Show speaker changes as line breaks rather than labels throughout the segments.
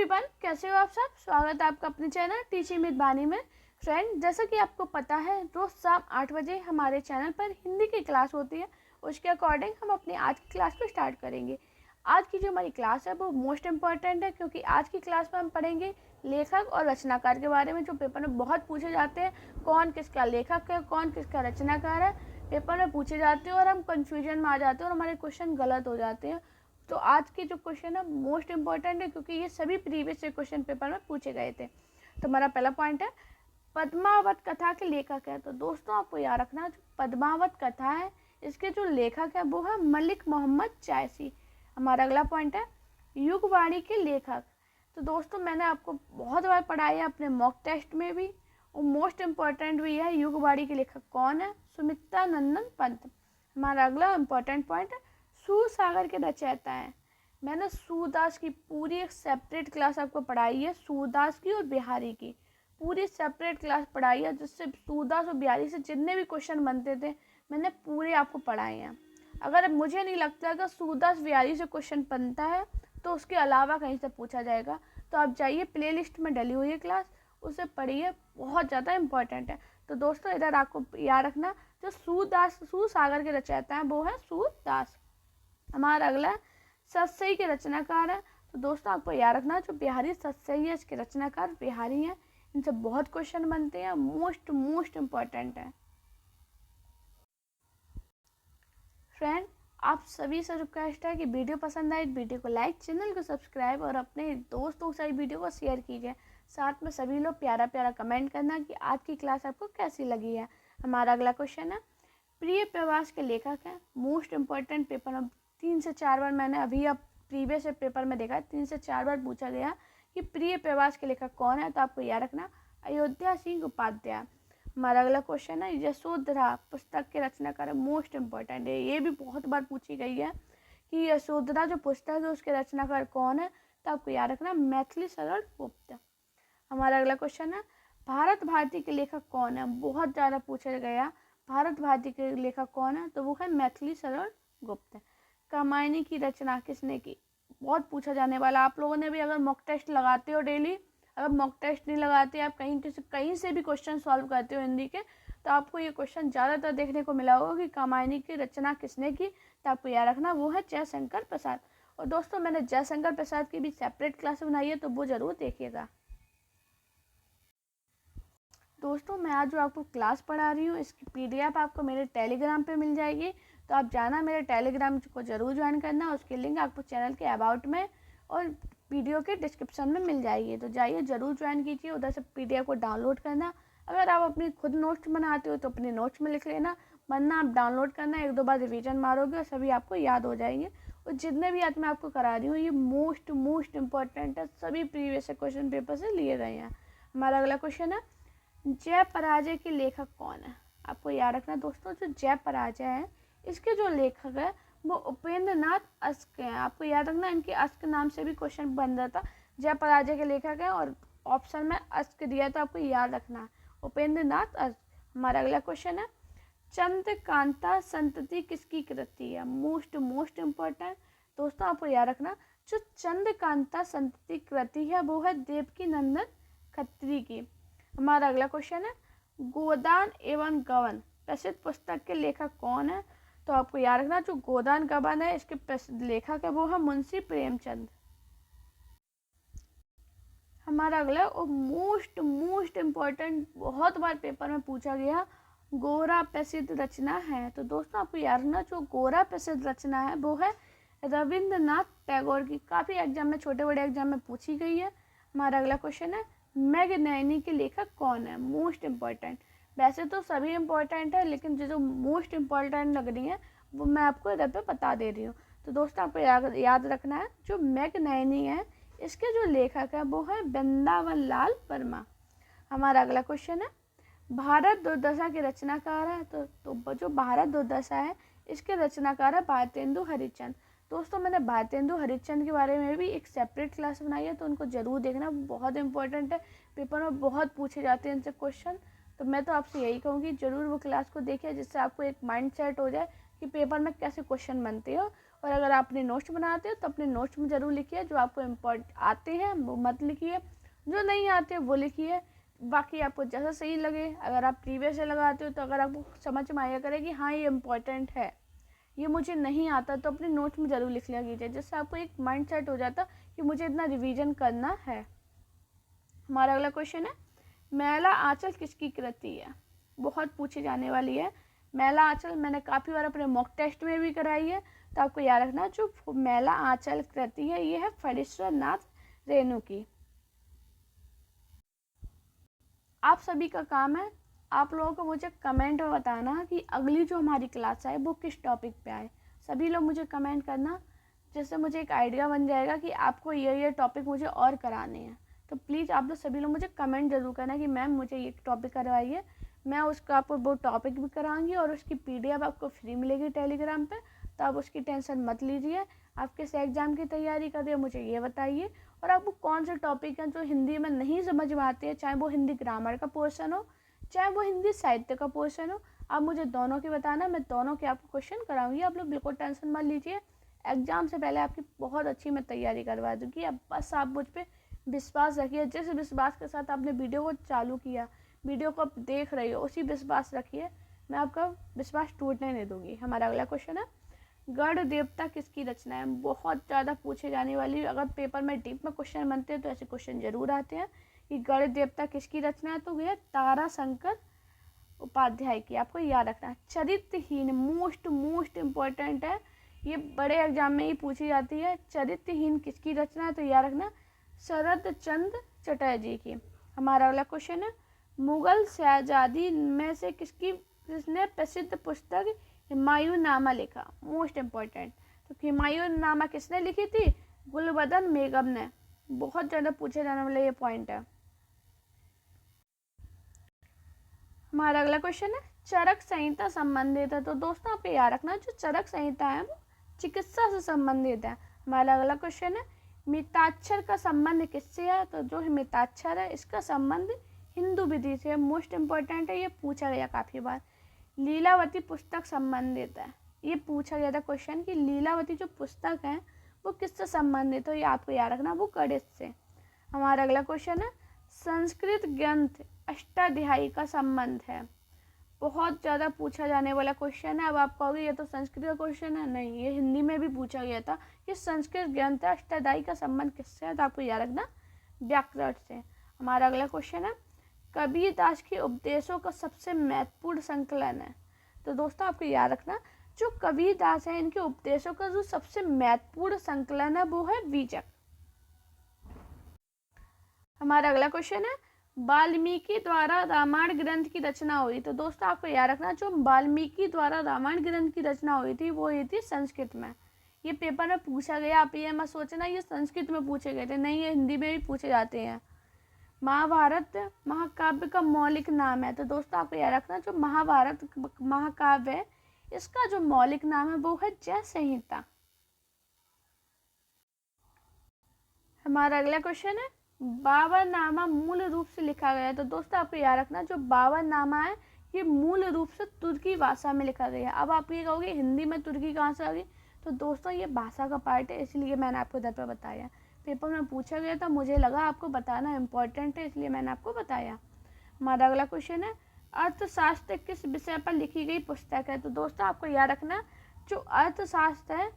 Everyone, कैसे हो आप सब। स्वागत है आपका अपने चैनल टीचिंग विद बानी में। फ्रेंड, जैसा कि आपको पता है, रोज़ शाम 8 बजे हमारे चैनल पर हिंदी की क्लास होती है। उसके अकॉर्डिंग हम अपनी आज की क्लास को स्टार्ट करेंगे। आज की जो हमारी क्लास है वो मोस्ट इम्पॉर्टेंट है, क्योंकि आज की क्लास में हम पढ़ेंगे लेखक और रचनाकार के बारे में, जो पेपर में बहुत पूछे जाते हैं। कौन किसका लेखक है, कौन किसका रचनाकार है, पेपर में पूछे जाते हैं और हम कन्फ्यूजन में आ जाते हैं और हमारे क्वेश्चन गलत हो जाते हैं। तो आज के जो क्वेश्चन है मोस्ट इम्पॉर्टेंट है, क्योंकि ये सभी प्रीवियस क्वेश्चन पेपर में पूछे गए थे। तो हमारा पहला पॉइंट है, पद्मावत कथा के लेखक है। तो दोस्तों, आपको याद रखना, जो पद्मावत कथा है इसके जो लेखक है वो है मलिक मोहम्मद जायसी। हमारा अगला पॉइंट है, युगवाणी के लेखक। तो दोस्तों, मैंने आपको बहुत बार पढ़ाया है अपने मॉक टेस्ट में भी, और मोस्ट इम्पॉर्टेंट भी है, युगवाणी के लेखक कौन है? सुमित्रा नंदन पंत। हमारा अगला इम्पॉर्टेंट पॉइंट है, सूरसागर के रचयिता हैं। मैंने सूरदास की पूरी एक सेपरेट क्लास आपको पढ़ाई है, सूरदास की और बिहारी की पूरी सेपरेट क्लास पढ़ाई है, जिससे सूरदास और बिहारी से जितने भी क्वेश्चन बनते थे मैंने पूरे आपको पढ़ाए हैं। अगर मुझे नहीं लगता कि सूरदास बिहारी से क्वेश्चन बनता है तो उसके अलावा कहीं से पूछा जाएगा। तो आप जाइए, प्लेलिस्ट में डली हुई है क्लास, उसे पढ़िए, बहुत ज़्यादा इम्पोर्टेंट है। तो दोस्तों, इधर आपको याद रखना, जो सूरसागर के रचयिता हैं वो है सूरदास। हमारा अगला सतसई के रचनाकार है। तो दोस्तों, आपको याद रखना, जो बिहारी सतसई है इसके रचनाकार बिहारी हैं। इनसे बहुत क्वेश्चन बनते हैं, मोस्ट इम्पॉर्टेंट है। फ्रेंड, आप सभी से रिक्वेस्ट है कि वीडियो पसंद आए वीडियो को लाइक, चैनल को सब्सक्राइब और अपने दोस्तों के साथ वीडियो को शेयर कीजिए। साथ में सभी लोग प्यारा प्यारा कमेंट करना कि आज की क्लास आपको कैसी लगी है। हमारा अगला क्वेश्चन है, प्रिय प्रवास के लेखक हैं। मोस्ट इम्पॉर्टेंट पेपर में 3 से 4 बार, मैंने अभी अब प्रीवियस पेपर में देखा, 3 से 4 बार पूछा गया कि प्रिय प्रवास के लेखक कौन है। तो आपको याद रखना, अयोध्या सिंह उपाध्याय। हमारा अगला क्वेश्चन है, यशोधरा पुस्तक के रचनाकार। मोस्ट इम्पॉर्टेंट है, ये भी बहुत बार पूछी गई है कि यशोधरा जो पुस्तक है उसके रचनाकार कौन है। तो आपको याद रखना, मैथिली शरण गुप्त। हमारा अगला क्वेश्चन है, भारत भारती के लेखक कौन है। बहुत ज़्यादा पूछा गया, भारत भारती के लेखक कौन है, तो वो है मैथिली शरण गुप्त। कामायनी की रचना किसने की, बहुत पूछा जाने वाला। आप लोगों ने भी अगर मॉक टेस्ट लगाते हो डेली, अगर मॉक टेस्ट नहीं लगाते, आप कहीं से भी क्वेश्चन सॉल्व करते हो हिंदी के, तो आपको ये क्वेश्चन ज़्यादातर देखने को मिला होगा कि कामायनी की रचना किसने की। तो आपको याद रखना, वो है जयशंकर प्रसाद। और दोस्तों, मैंने जयशंकर प्रसाद की भी सेपरेट क्लास बनाई है, तो वो ज़रूर देखिएगा। दोस्तों, मैं आज जो आपको क्लास पढ़ा रही हूँ इसकी PDF आपको मेरे टेलीग्राम पे मिल जाएगी। तो आप जाना, मेरे टेलीग्राम को ज़रूर ज्वाइन करना। उसकी लिंक आपको चैनल के अबाउट में और वीडियो के डिस्क्रिप्शन में मिल जाएगी। तो जाइए, ज़रूर ज्वाइन कीजिए, उधर से PDF को डाउनलोड करना। अगर आप अपनी खुद नोट्स बनाते हो तो अपने नोट्स में लिख लेना, वरना आप डाउनलोड करना, 1-2 बार रिविजन मारोगे और सभी आपको याद हो जाएंगे। और जितने भी आज मैं आपको करा रही हूँ ये मोस्ट इम्पॉर्टेंट है, सभी प्रीवियस क्वेश्चन पेपर से लिए गए हैं। हमारा अगला क्वेश्चन है, जय पराजय के लेखक कौन है। आपको याद रखना दोस्तों, जो जय पराजय है इसके जो लेखक है वो उपेंद्र नाथ अस्क हैं। आपको याद रखना, इनके अस्क नाम से भी क्वेश्चन बन रहा था। जय पराजय के लेखक है और ऑप्शन में अस्क दिया, तो आपको याद रखना है उपेंद्र नाथ अस्क। हमारा अगला क्वेश्चन है, चंद्रकांता संतति किसकी कृति है। मोस्ट इम्पोर्टेंट दोस्तों, आपको याद रखना, जो चंद्रकांता संतति कृति है वो है देवकी नंदन खत्री की। हमारा अगला क्वेश्चन है, गोदान एवं गबन प्रसिद्ध पुस्तक के लेखक कौन है। तो आपको याद रखना, जो गोदान गबन है इसके प्रसिद्ध लेखक है वो है मुंशी प्रेमचंद। हमारा अगला और मोस्ट इम्पॉर्टेंट, बहुत बार पेपर में पूछा गया, गोरा प्रसिद्ध रचना है। तो दोस्तों, आपको याद रखना, जो गोरा प्रसिद्ध रचना है वो है रविंद्रनाथ टैगोर की। काफ़ी एग्जाम में, छोटे बड़े एग्जाम में पूछी गई है। हमारा अगला क्वेश्चन है, मैगनैनी के लेखक कौन है। मोस्ट इम्पॉर्टेंट, वैसे तो सभी इम्पॉर्टेंट है, लेकिन जो मोस्ट इम्पॉर्टेंट लग रही है वो मैं आपको इधर पे बता दे रही हूँ। तो दोस्तों, आपको याद रखना है, जो मैगनैनी है इसके जो लेखक है वो है वृंदावन लाल वर्मा। हमारा अगला क्वेश्चन है, भारत दुर्दशा के रचनाकार है। तो जो भारत दुर्दशा है इसके रचनाकार है भारतेंदु हरिश्चंद्र। दोस्तों, मैंने भारतेंदु हरिश्चंद्र के बारे में भी एक सेपरेट क्लास बनाई है, तो उनको ज़रूर देखना, बहुत इंपॉर्टेंट है, पेपर में बहुत पूछे जाते हैं इनसे क्वेश्चन। तो मैं तो आपसे यही कहूँगी, ज़रूर वो क्लास को देखिए, जिससे आपको एक माइंड सेट हो जाए कि पेपर में कैसे क्वेश्चन बनते हो और अगर आप अपने नोट्स बनाते हो तो अपने नोट्स में ज़रूर लिखिए, जो आपको इम्पोर्टेंट आते हैं वो मत लिखिए, जो नहीं आते वो लिखिए। बाकी आपको जैसा सही लगे, अगर आप प्रीवियस से लगाते हो तो अगर आपको समझ में आया करे कि हाँ ये इम्पोर्टेंट है, ये मुझे नहीं आता, तो अपने नोट्स में ज़रूर लिख लिया कीजिए, जिससे आपको एक माइंड सेट हो जाता कि मुझे इतना रिवीजन करना है। हमारा अगला क्वेश्चन है, मैला आंचल किसकी कृति है? बहुत पूछी जाने वाली है। मैला आंचल मैंने काफ़ी बार अपने मॉक टेस्ट में भी कराई है, तो आपको याद रखना जो मैला आंचल कृति है ये है फणीश्वर नाथ रेणु की। आप सभी का काम है, आप लोगों को मुझे कमेंट में बताना कि अगली जो हमारी क्लास है वो किस टॉपिक पे आए। सभी लोग मुझे कमेंट करना, जिससे मुझे एक आइडिया बन जाएगा कि आपको ये टॉपिक मुझे और कराने हैं। तो प्लीज़ आप लोग सभी लोग मुझे कमेंट जरूर करना कि मैम मुझे ये टॉपिक करवाइए, मैं उसका आपको वो टॉपिक भी कराऊंगी और उसकी PDF आपको फ्री मिलेगी टेलीग्राम पे। तो आप उसकी टेंशन मत लीजिए। आप किस एग्ज़ाम की तैयारी कर रहे हो मुझे ये बताइए, और आपको कौन से टॉपिक हैं जो हिंदी में नहीं समझ में आते हैं, चाहे वो हिंदी ग्रामर का पोर्शन हो चाहे वो हिंदी साहित्य का पोर्शन हो, आप मुझे दोनों की बताना, मैं दोनों के आपको क्वेश्चन कराऊंगी। आप लोग बिल्कुल टेंशन मत लीजिए, एग्ज़ाम से पहले आपकी बहुत अच्छी मैं तैयारी करवा दूँगी। अब बस आप मुझ पर विश्वास रखिए, जिस विश्वास के साथ आपने वीडियो को चालू किया, वीडियो को आप देख रही हो, उसी विश्वास रखिए, मैं आपका विश्वास टूटने नहीं दूँगी। हमारा अगला क्वेश्चन है, गढ़ देवता किसकी रचना है? बहुत ज़्यादा पूछे जाने वाली, अगर पेपर में डीप में क्वेश्चन बनते हैं तो ऐसे क्वेश्चन जरूर आते हैं कि गढ़ देवता किसकी रचना है, तो यह ताराशंकर उपाध्याय की। आपको याद रखना है। चरित्रहीन मोस्ट इम्पोर्टेंट है, ये बड़े एग्जाम में ही पूछी जाती है। चरित्रहीन किसकी रचना है, तो याद रखना शरद चंद्र चटर्जी की। हमारा अगला क्वेश्चन है, मुगल शहजादी में से किसने प्रसिद्ध पुस्तक हुमायूंनामा लिखा? Most important. तो हुमायूंनामा किसने लिखी थी? गुलबदन बेगम ने। बहुत ज़्यादा पूछे जाने वाला ये पॉइंट है। हमारा अगला क्वेश्चन है, चरक संहिता संबंधित है? तो दोस्तों आप याद रखना जो चरक संहिता है वो चिकित्सा से संबंधित है। हमारा अगला क्वेश्चन है, मिताक्षर का संबंध किससे है? तो जो मिताक्षर है इसका संबंध हिंदू विधि से। मोस्ट इम्पोर्टेंट है, ये पूछा गया काफ़ी बार। लीलावती पुस्तक संबंधित है, ये पूछा गया था क्वेश्चन कि लीलावती जो पुस्तक है वो किससे संबंधित है, ये आपको याद रखना वो गणित से। हमारा अगला क्वेश्चन है, संस्कृत ग्रंथ अष्टाध्यायी का संबंध है? बहुत ज़्यादा पूछा जाने वाला क्वेश्चन है। अब आप कहोगे ये तो संस्कृत का क्वेश्चन है, नहीं, ये हिंदी में भी पूछा गया था कि संस्कृत ग्रंथ अष्टाध्यायी का संबंध किससे है, तो आपको याद रखना व्याकरण से। हमारा अगला क्वेश्चन है, कबीरदास के उपदेशों का सबसे महत्वपूर्ण संकलन है? तो दोस्तों आपको याद रखना जो कबीरदास है इनके उपदेशों का जो सबसे महत्वपूर्ण संकलन है वो है बीजक। हमारा अगला क्वेश्चन है, वाल्मीकि द्वारा रामायण ग्रंथ की रचना हुई? तो दोस्तों आपको याद रखना जो वाल्मीकि द्वारा रामायण ग्रंथ की रचना हुई थी वो हुई थी संस्कृत में। ये पेपर में पूछा गया, आप ये मत सोचना ये संस्कृत में पूछे गए थे, नहीं, ये हिंदी में भी पूछे जाते हैं। महाभारत महाकाव्य का मौलिक नाम है? तो दोस्तों आपको याद रखना जो महाभारत महाकाव्य है इसका जो मौलिक नाम है वो है जय संहिता। हमारा अगला क्वेश्चन है, बाबरनामा मूल रूप से लिखा गया है? तो दोस्तों आपको याद रखना जो बाबरनामा है ये मूल रूप से तुर्की भाषा में लिखा गया है। अब आप ये कहोगे हिंदी में तुर्की कहाँ से आ गई? तो दोस्तों ये भाषा का पार्ट है, इसलिए मैंने आपको इधर पर बताया। पेपर में पूछा गया था, मुझे लगा आपको बताना इम्पोर्टेंट है, इसलिए मैंने आपको बताया। हमारा अगला क्वेश्चन है, अर्थशास्त्र किस विषय पर लिखी गई पुस्तक है? तो दोस्तों आपको याद रखना जो अर्थशास्त्र है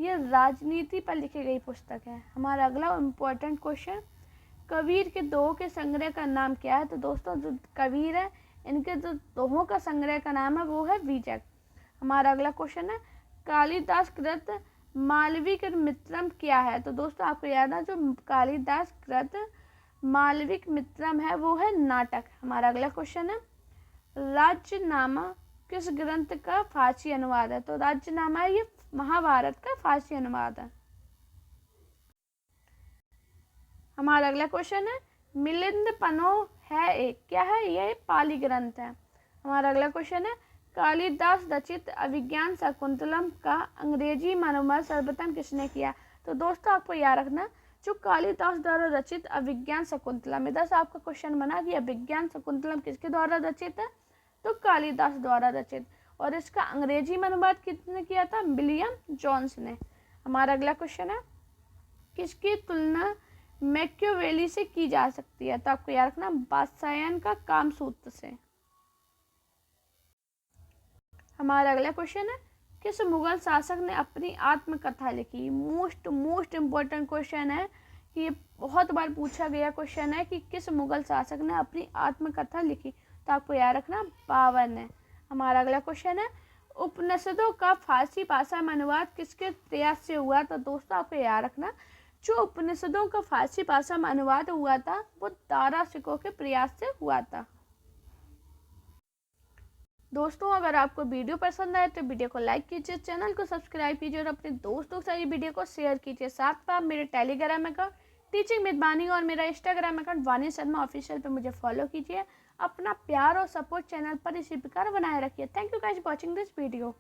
ये राजनीति पर लिखी गई पुस्तक है। हमारा अगला इम्पोर्टेंट क्वेश्चन, कबीर के दोहों के संग्रह का नाम क्या है? तो दोस्तों जो कबीर है इनके जो दोहों का संग्रह का नाम है वो है बीजक। हमारा अगला क्वेश्चन है, कालिदास कृत मालविक मित्रम क्या है? तो दोस्तों आपको याद है जो कालिदास कृत मालविक मित्रम है वो है नाटक। हमारा अगला क्वेश्चन है, राज्यनामा किस ग्रंथ का फारसी अनुवाद है? तो राज्यनामा ये महाभारत का फारसी अनुवाद है। हमारा अगला क्वेश्चन है, मिलिंद पनो है एक, क्या है ये? पाली ग्रंथ है। हमारा अगला क्वेश्चन है, कालिदास रचित अभिज्ञान शकुंतलम का अंग्रेजी में अनुवाद सर्वप्रथम किसने किया? तो दोस्तों आपको याद रखना जो कालिदास द्वारा रचित अभिज्ञान शकुंतलम, इधर से आपका क्वेश्चन बना कि अभिज्ञान शकुंतलम किसके द्वारा रचित है? तो कालिदास द्वारा रचित। और इसका अंग्रेजी में अनुवाद किसने किया था? विलियम जोन्स ने। हमारा अगला क्वेश्चन है, किसकी तुलना मैकियावेली से की जा सकती है? तो आपको याद रखना वात्स्यायन का कामसूत्र से। हमारा अगला क्वेश्चन है, किस मुगल शासक ने अपनी आत्मकथा लिखी? मोस्ट इम्पोर्टेंट क्वेश्चन है, ये बहुत बार पूछा गया क्वेश्चन है कि किस मुगल शासक ने अपनी आत्मकथा लिखी? तो आपको याद रखना बाबर ने। हमारा अगला क्वेश्चन है, उपनिषदों का फारसी भाषा में अनुवाद किसके प्रयास से हुआ? तो दोस्तों आपको याद रखना, जो उपनिषदों का फारसी भाषा में अनुवाद हुआ था वो दारा शिकोह के प्रयास से हुआ था। दोस्तों अगर आपको वीडियो पसंद आए तो वीडियो को लाइक कीजिए, चैनल को सब्सक्राइब कीजिए और अपने दोस्तों के साथ ये वीडियो को शेयर कीजिए। साथ में आप मेरे टेलीग्राम अकाउंट टीचिंग विद वानी और मेरा इंस्टाग्राम अकाउंट वानी शर्मा ऑफिशियल पे मुझे फॉलो कीजिए। अपना प्यार और सपोर्ट चैनल पर इसी प्रकार बनाए रखिए। Thank you guys watching this video.